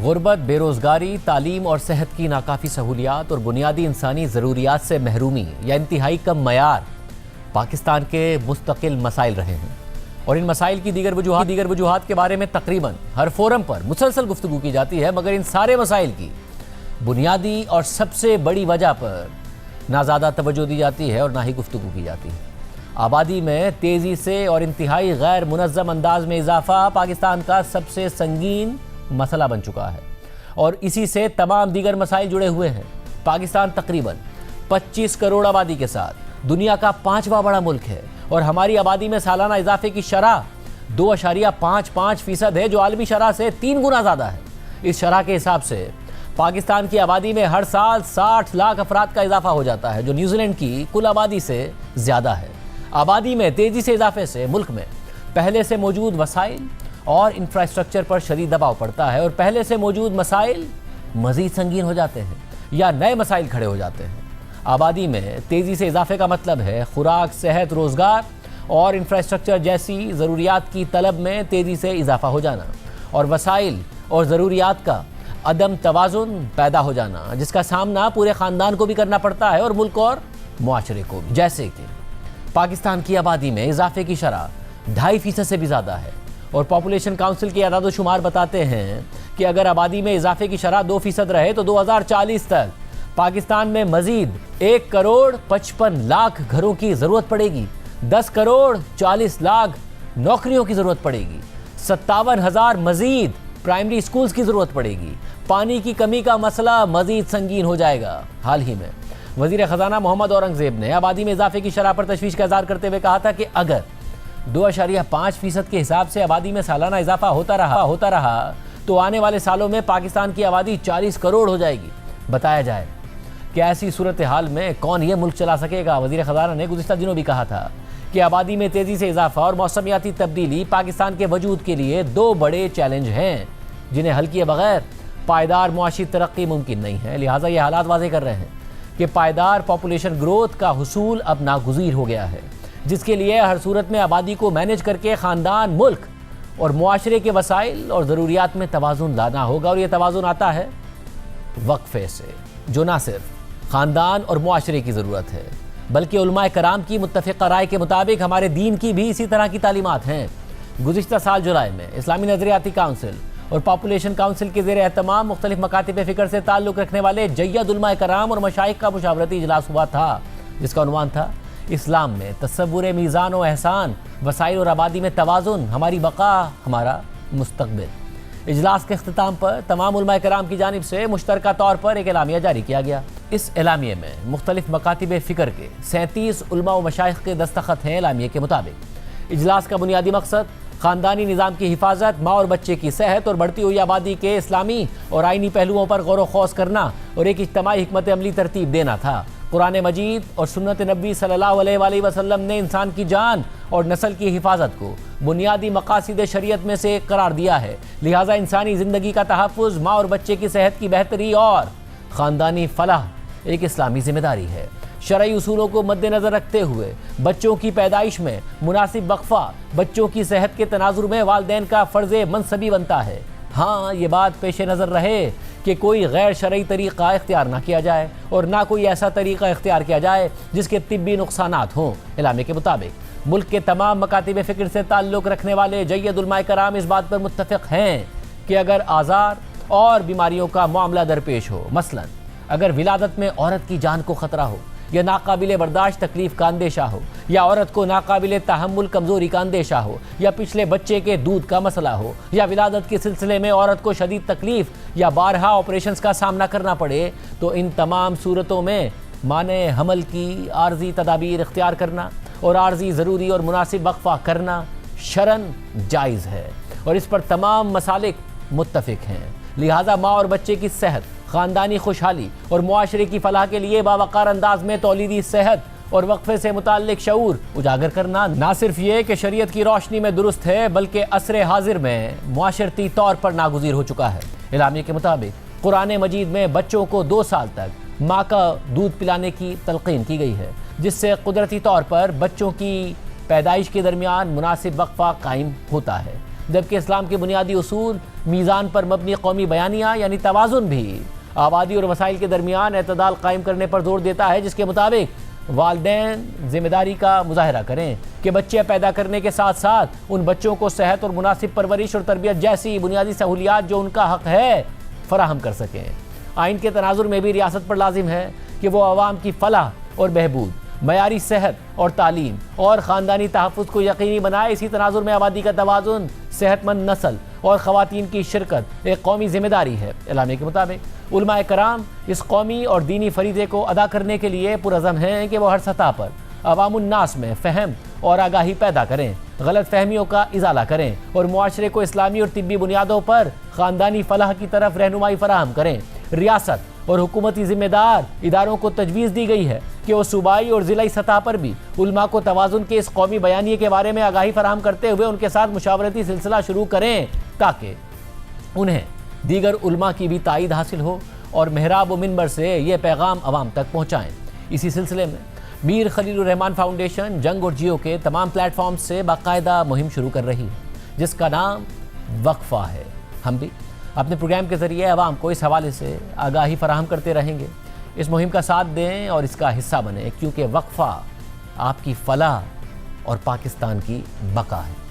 غربت، بے روزگاری، تعلیم اور صحت کی ناکافی سہولیات اور بنیادی انسانی ضروریات سے محرومی یا انتہائی کم معیار پاکستان کے مستقل مسائل رہے ہیں، اور ان مسائل کی دیگر وجوہات کے بارے میں تقریباً ہر فورم پر مسلسل گفتگو کی جاتی ہے، مگر ان سارے مسائل کی بنیادی اور سب سے بڑی وجہ پر نہ زیادہ توجہ دی جاتی ہے اور نہ ہی گفتگو کی جاتی ہے۔ آبادی میں تیزی سے اور انتہائی غیر منظم انداز میں اضافہ پاکستان کا سب سے سنگین مسئلہ بن چکا ہے، اور اسی سے تمام دیگر مسائل جڑے ہوئے ہیں۔ پاکستان تقریباً 25 کروڑ آبادی کے ساتھ دنیا کا 5واں بڑا ملک ہے، اور ہماری آبادی میں سالانہ اضافے کی شرح 2.55% ہے، جو عالمی شرح سے 3 گنا زیادہ ہے۔ اس شرح کے حساب سے پاکستان کی آبادی میں ہر سال 60 لاکھ افراد کا اضافہ ہو جاتا ہے، جو نیوزی لینڈ کی کل آبادی سے زیادہ ہے۔ آبادی میں تیزی سے اضافے سے ملک میں پہلے سے موجود وسائل اور انفراسٹرکچر پر شدید دباؤ پڑتا ہے، اور پہلے سے موجود مسائل مزید سنگین ہو جاتے ہیں یا نئے مسائل کھڑے ہو جاتے ہیں۔ آبادی میں تیزی سے اضافے کا مطلب ہے خوراک، صحت، روزگار اور انفراسٹرکچر جیسی ضروریات کی طلب میں تیزی سے اضافہ ہو جانا، اور وسائل اور ضروریات کا عدم توازن پیدا ہو جانا، جس کا سامنا پورے خاندان کو بھی کرنا پڑتا ہے اور ملک اور معاشرے کو بھی۔ جیسے کہ پاکستان کی آبادی میں اضافے کی شرح 2.5% سے بھی زیادہ ہے، اور پاپولیشن کاؤنسل کے اعداد و شمار بتاتے ہیں کہ اگر آبادی میں اضافے کی شرح 2% رہے تو 2040 تک پاکستان میں مزید 1 کروڑ 55 لاکھ گھروں کی ضرورت پڑے گی، 10 کروڑ 40 لاکھ نوکریوں کی ضرورت پڑے گی، 57,000 مزید پرائمری سکولز کی ضرورت پڑے گی، پانی کی کمی کا مسئلہ مزید سنگین ہو جائے گا۔ حال ہی میں وزیر خزانہ محمد اورنگزیب نے آبادی میں اضافے کی شرح پر تشویش کا اظہار کرتے ہوئے کہا تھا کہ اگر 2.5% کے حساب سے آبادی میں سالانہ اضافہ ہوتا رہا تو آنے والے سالوں میں پاکستان کی آبادی 40 کروڑ ہو جائے گی۔ بتایا جائے کہ ایسی صورتحال میں کون یہ ملک چلا سکے گا؟ وزیر خزانہ نے گزشتہ دنوں بھی کہا تھا کہ آبادی میں تیزی سے اضافہ اور موسمیاتی تبدیلی پاکستان کے وجود کے لیے 2 بڑے چیلنج ہیں، جنہیں حل کیے بغیر پائیدار معاشی ترقی ممکن نہیں ہے۔ لہٰذا یہ حالات واضح کر رہے ہیں کہ پائیدار پاپولیشن گروتھ کا حصول اب ناگزیر ہو گیا ہے، جس کے لیے ہر صورت میں آبادی کو مینج کر کے خاندان، ملک اور معاشرے کے وسائل اور ضروریات میں توازن لانا ہوگا، اور یہ توازن آتا ہے وقفے سے، جو نہ صرف خاندان اور معاشرے کی ضرورت ہے بلکہ علماء کرام کی متفقہ رائے کے مطابق ہمارے دین کی بھی اسی طرح کی تعلیمات ہیں۔ گزشتہ سال جولائی میں اسلامی نظریاتی کونسل اور پاپولیشن کونسل کے زیر اہتمام مختلف مکاتب فکر سے تعلق رکھنے والے جید علماء کرام اور مشائخ کا مشاورتی اجلاس ہوا تھا، جس کا عنوان تھا اسلام میں تصور میزان و احسان، وسائل اور آبادی میں توازن، ہماری بقا ہمارا مستقبل۔ اجلاس کے اختتام پر تمام علماء کرام کی جانب سے مشترکہ طور پر ایک اعلامیہ جاری کیا گیا۔ اس اعلامیے میں مختلف مکاتب فکر کے 37 علماء و مشائخ کے دستخط ہیں۔ اعلامیے کے مطابق اجلاس کا بنیادی مقصد خاندانی نظام کی حفاظت، ماں اور بچے کی صحت اور بڑھتی ہوئی آبادی کے اسلامی اور آئینی پہلوؤں پر غور و خوض کرنا اور ایک اجتماعی حکمت عملی ترتیب دینا تھا۔ قرآن مجید اور سنت نبی صلی اللہ علیہ وآلہ وسلم نے انسان کی جان اور نسل کی حفاظت کو بنیادی مقاصد شریعت میں سے ایک قرار دیا ہے، لہٰذا انسانی زندگی کا تحفظ، ماں اور بچے کی صحت کی بہتری اور خاندانی فلاح ایک اسلامی ذمہ داری ہے۔ شرعی اصولوں کو مد نظر رکھتے ہوئے بچوں کی پیدائش میں مناسب وقفہ بچوں کی صحت کے تناظر میں والدین کا فرض منصبی بنتا ہے۔ ہاں، یہ بات پیش نظر رہے کہ کوئی غیر شرعی طریقہ اختیار نہ کیا جائے اور نہ کوئی ایسا طریقہ اختیار کیا جائے جس کے طبی نقصانات ہوں۔ اعلامیے کے مطابق ملک کے تمام مکاتب فکر سے تعلق رکھنے والے جید علماء کرام اس بات پر متفق ہیں کہ اگر آزار اور بیماریوں کا معاملہ درپیش ہو، مثلا اگر ولادت میں عورت کی جان کو خطرہ ہو، یا ناقابل برداشت تکلیف کا اندیشہ ہو، یا عورت کو ناقابل تحمل کمزوری کا اندیشہ ہو، یا پچھلے بچے کے دودھ کا مسئلہ ہو، یا ولادت کے سلسلے میں عورت کو شدید تکلیف یا بارہا آپریشنز کا سامنا کرنا پڑے، تو ان تمام صورتوں میں مانع حمل کی عارضی تدابیر اختیار کرنا اور عارضی ضروری اور مناسب وقفہ کرنا شرعاً جائز ہے، اور اس پر تمام مسالک متفق ہیں۔ لہٰذا ماں اور بچے کی صحت، خاندانی خوشحالی اور معاشرے کی فلاح کے لیے باوقار انداز میں تولیدی صحت اور وقفے سے متعلق شعور اجاگر کرنا نہ صرف یہ کہ شریعت کی روشنی میں درست ہے بلکہ عصر حاضر میں معاشرتی طور پر ناگزیر ہو چکا ہے۔ اعلامیے کے مطابق قرآن مجید میں بچوں کو 2 سال تک ماں کا دودھ پلانے کی تلقین کی گئی ہے، جس سے قدرتی طور پر بچوں کی پیدائش کے درمیان مناسب وقفہ قائم ہوتا ہے۔ جبکہ اسلام کے بنیادی اصول میزان پر مبنی قومی بیانیہ یعنی توازن بھی آبادی اور وسائل کے درمیان اعتدال قائم کرنے پر زور دیتا ہے، جس کے مطابق والدین ذمہ داری کا مظاہرہ کریں کہ بچے پیدا کرنے کے ساتھ ساتھ ان بچوں کو صحت اور مناسب پرورش اور تربیت جیسی بنیادی سہولیات جو ان کا حق ہے فراہم کر سکیں۔ آئین کے تناظر میں بھی ریاست پر لازم ہے کہ وہ عوام کی فلاح اور بہبود، معیاری صحت اور تعلیم اور خاندانی تحفظ کو یقینی بنائے۔ اسی تناظر میں آبادی کا توازن، صحت مند نسل اور خواتین کی شرکت ایک قومی ذمہ داری ہے۔ اعلامیہ کے مطابق علماء کرام اس قومی اور دینی فریضے کو ادا کرنے کے لیے پرعزم ہیں کہ وہ ہر سطح پر عوام الناس میں فہم اور آگاہی پیدا کریں، غلط فہمیوں کا ازالہ کریں اور معاشرے کو اسلامی اور طبی بنیادوں پر خاندانی فلاح کی طرف رہنمائی فراہم کریں۔ ریاست اور حکومتی ذمہ دار اداروں کو تجویز دی گئی ہے کہ وہ صوبائی اور ضلعی سطح پر بھی علماء کو توازن کے اس قومی بیانیے کے بارے میں آگاہی فراہم کرتے ہوئے ان کے ساتھ مشاورتی سلسلہ شروع کریں تاکہ انہیں دیگر علماء کی بھی تائید حاصل ہو اور محراب و منبر سے یہ پیغام عوام تک پہنچائیں۔ اسی سلسلے میں میر خلیل الرحمان فاؤنڈیشن جنگ اور جیو کے تمام پلیٹ فارم سے باقاعدہ مہم شروع کر رہی ہے جس کا نام وقفہ ہے۔ ہم بھی اپنے پروگرام کے ذریعے عوام کو اس حوالے سے آگاہی فراہم کرتے رہیں گے۔ اس مہم کا ساتھ دیں اور اس کا حصہ بنیں، کیونکہ وقفہ آپ کی فلاح اور پاکستان کی بقا ہے۔